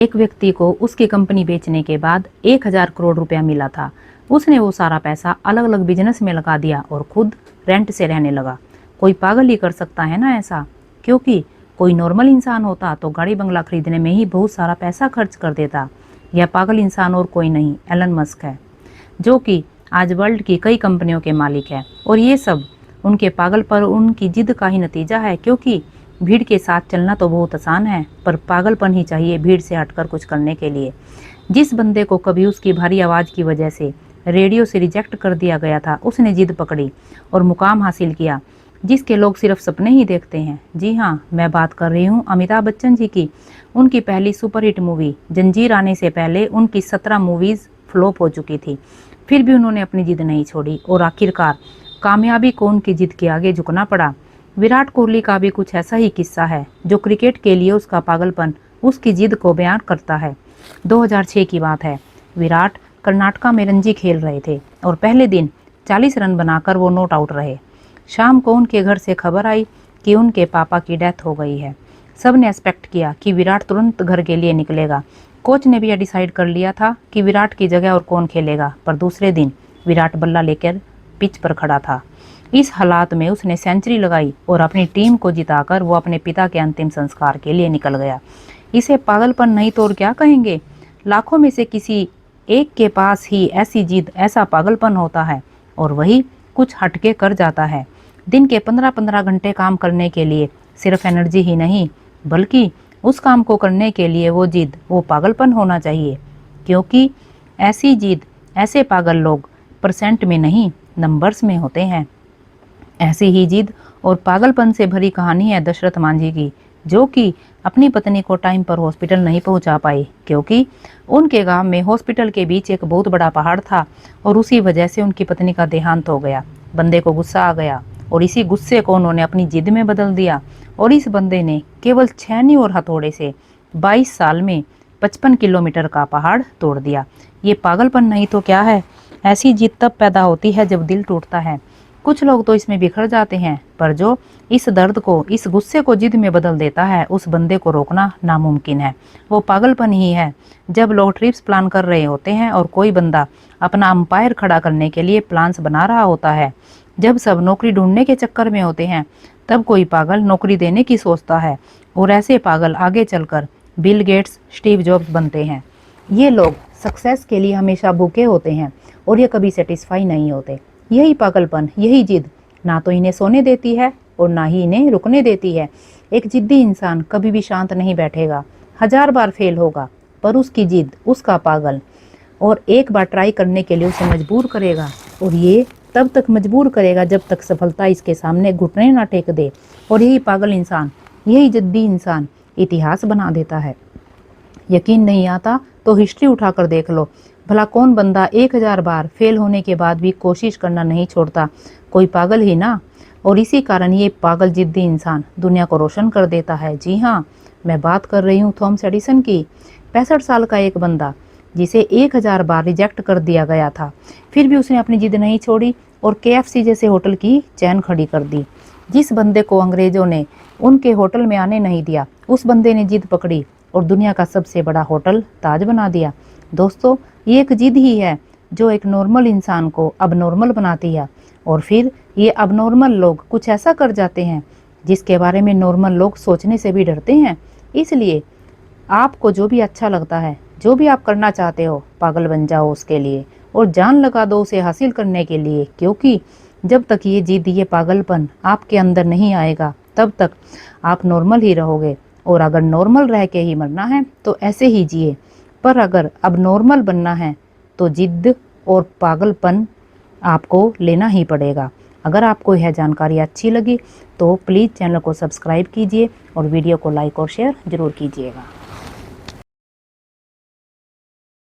एक व्यक्ति को उसकी कंपनी बेचने के बाद 1000 करोड़ रुपया मिला था। उसने वो सारा पैसा अलग अलग बिजनेस में लगा दिया और खुद रेंट से रहने लगा। कोई पागल ही कर सकता है ना ऐसा, क्योंकि कोई नॉर्मल इंसान होता तो गाड़ी बंगला खरीदने में ही बहुत सारा पैसा खर्च कर देता। यह पागल इंसान और कोई नहीं, एलन मस्क है, जो कि आज वर्ल्ड की कई कंपनियों के मालिक है। और ये सब उनके पागल पर उनकी जिद का ही नतीजा है, क्योंकि भीड़ के साथ चलना तो बहुत आसान है, पर पागलपन ही चाहिए भीड़ से हटकर कुछ करने के लिए। जिस बंदे को कभी उसकी भारी आवाज़ की वजह से रेडियो से रिजेक्ट कर दिया गया था, उसने जिद पकड़ी और मुकाम हासिल किया जिसके लोग सिर्फ सपने ही देखते हैं। जी हाँ, मैं बात कर रही हूँ अमिताभ बच्चन जी की। उनकी पहली सुपरहिट मूवी जंजीर आने से पहले उनकी 17 मूवीज़ फ्लॉप हो चुकी थी, फिर भी उन्होंने अपनी जिद नहीं छोड़ी और आखिरकार कामयाबी को उनकी जिद के आगे झुकना पड़ा। विराट कोहली का भी कुछ ऐसा ही किस्सा है, जो क्रिकेट के लिए उसका पागलपन उसकी जिद को बयान करता है। 2006 की बात है। विराट कर्नाटका में रणजी खेल रहे थे और पहले दिन 40 रन बनाकर वो नॉट आउट रहे। शाम को उनके घर से खबर आई कि उनके पापा की डेथ हो गई है। सब ने एक्सपेक्ट किया कि विराट तुरंत घर के लिए निकलेगा। कोच ने भी यह डिसाइड कर लिया था कि विराट की जगह और कौन खेलेगा, पर दूसरे दिन विराट बल्ला लेकर पिच पर खड़ा था। इस हालात में उसने सेंचुरी लगाई और अपनी टीम को जिताकर वो अपने पिता के अंतिम संस्कार के लिए निकल गया। इसे पागलपन नहीं तो और क्या कहेंगे। लाखों में से किसी एक के पास ही ऐसी जिद, ऐसा पागलपन होता है और वही कुछ हटके कर जाता है। दिन के 15-15 घंटे काम करने के लिए सिर्फ एनर्जी ही नहीं, बल्कि उस काम को करने के लिए वो जिद, वो पागलपन होना चाहिए, क्योंकि ऐसी जिद, ऐसे पागल लोग परसेंट में नहीं, नंबर्स में होते हैं। ऐसी ही जिद और पागलपन से भरी कहानी है दशरथ मांझी की, जो कि अपनी पत्नी को टाइम पर हॉस्पिटल नहीं पहुंचा पाई, क्योंकि उनके गांव में हॉस्पिटल के बीच एक बहुत बड़ा पहाड़ था और उसी वजह से उनकी पत्नी का देहांत हो गया। बंदे को गुस्सा आ गया और इसी गुस्से को उन्होंने अपनी जिद में बदल दिया और इस बंदे ने केवल छेनी और हथौड़े से 22 साल में 55 किलोमीटर का पहाड़ तोड़ दिया। ये पागलपन नहीं तो क्या है। ऐसी जिद तब पैदा होती है जब दिल टूटता है। कुछ लोग तो इसमें बिखर जाते हैं, पर जो इस दर्द को, इस गुस्से को जिद में बदल देता है, उस बंदे को रोकना नामुमकिन है। वो पागलपन ही है। जब लोग ट्रिप्स प्लान कर रहे होते हैं और कोई बंदा अपना अंपायर खड़ा करने के लिए प्लान्स बना रहा होता है, जब सब नौकरी ढूंढने के चक्कर में होते हैं, तब कोई पागल नौकरी देने की सोचता है और ऐसे पागल आगे चलकर बिल गेट्स, स्टीव जॉब्स बनते हैं। ये लोग सक्सेस के लिए हमेशा भूखे होते हैं और ये कभी सेटिस्फाई नहीं होते। यही पागलपन, यही जिद ना तो इन्हें सोने देती है और ना ही इन्हें रुकने देती है। एक जिद्दी इंसान कभी भी शांत नहीं बैठेगा, 1000 बार फेल होगा, पर उसकी जिद, उसका पागल और एक बार ट्राई करने के लिए उसे मजबूर करेगा, और ये तब तक मजबूर करेगा जब तक सफलता इसके सामने घुटने ना टेक दे। और यही पागल इंसान, यही जिद्दी इंसान इतिहास बना देता है। यकीन नहीं आता तो हिस्ट्री उठाकर देख लो, भला कौन बंदा 1000 बार फेल होने के बाद भी कोशिश करना नहीं छोड़ता। कोई पागल ही ना। और इसी कारण ये पागल जिद्दी इंसान दुनिया को रोशन कर देता है। जी हाँ, मैं बात कर रही हूँ थॉमस एडिसन की। 65 साल का एक बंदा, जिसे 1000 बार रिजेक्ट कर दिया गया था, फिर भी उसने अपनी जिद नहीं छोड़ी और KFC जैसे होटल की चैन खड़ी कर दी। जिस बंदे को अंग्रेजों ने उनके होटल में आने नहीं दिया, उस बंदे ने जिद पकड़ी और दुनिया का सबसे बड़ा होटल ताज बना दिया। दोस्तों, ये एक जिद ही है जो एक नॉर्मल इंसान को अब नॉर्मल बनाती है, और फिर ये अब नॉर्मल लोग कुछ ऐसा कर जाते हैं जिसके बारे में नॉर्मल लोग सोचने से भी डरते हैं। इसलिए आपको जो भी अच्छा लगता है, जो भी आप करना चाहते हो, पागल बन जाओ उसके लिए और जान लगा दो उसे हासिल करने के लिए, क्योंकि जब तक ये जिद, ये पागलपन आपके अंदर नहीं आएगा, तब तक आप नॉर्मल ही रहोगे। और अगर नॉर्मल रह के ही मरना है तो ऐसे ही जिए, पर अगर अब नॉर्मल बनना है तो जिद और पागलपन आपको लेना ही पड़ेगा। अगर आपको यह जानकारी अच्छी लगी तो प्लीज़ चैनल को सब्सक्राइब कीजिए और वीडियो को लाइक और शेयर ज़रूर कीजिएगा।